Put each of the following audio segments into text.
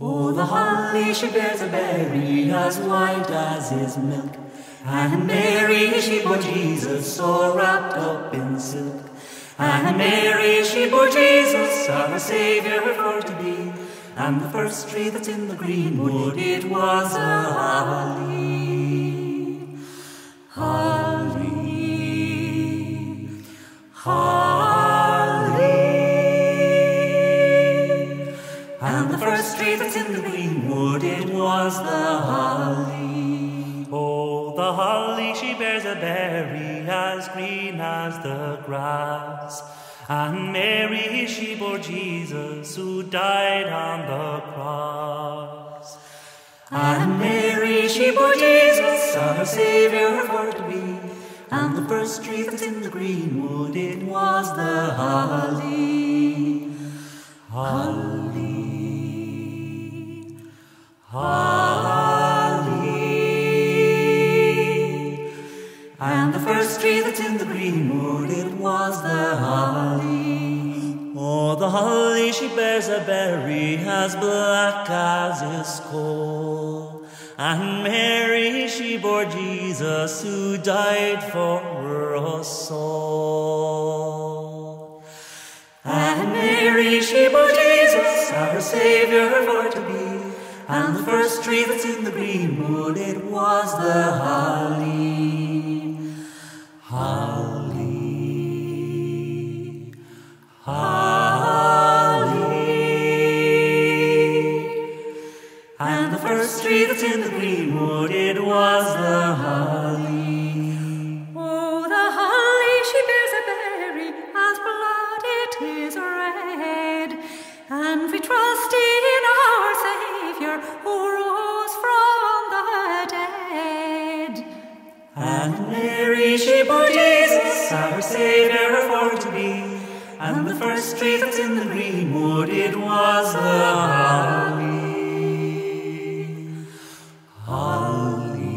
Oh, the holly, she bears a berry as white as his milk, and Mary, she bore Jesus, all wrapped up in silk. And Mary, she bore Jesus, our Saviour for to be, and the first tree that's in the greenwood, it was a holly. Holly, holly. And the first tree that's in the greenwood, it was the holly. Oh, the holly, she bears a berry as green as the grass. And Mary, she bore Jesus, who died on the cross. And Mary, she bore Jesus, our Saviour for to be, and the first tree that's in the greenwood, it was the holly. Holly, holly. And the first tree that's in the greenwood, it was the holly. Oh, the holly, she bears a berry as black as is coal. And Mary, she bore Jesus, who died for us all. And Mary, she bore Jesus, our Saviour for to be, and the first tree that's in the greenwood, it was the holly. Holly, holly. And the first tree that's in the greenwood, it was the holly. Oh, the holly, she bears a berry as blood it is red, and we trust in our Saviour who rose from the dead. And Mary, she bore Jesus, our Saviour for to be, and the first tree that's in the greenwood, it was the holly. Holly,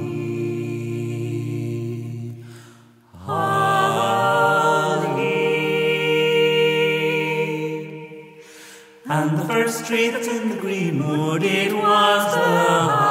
holly. And the first tree that's in the greenwood, it was the holly.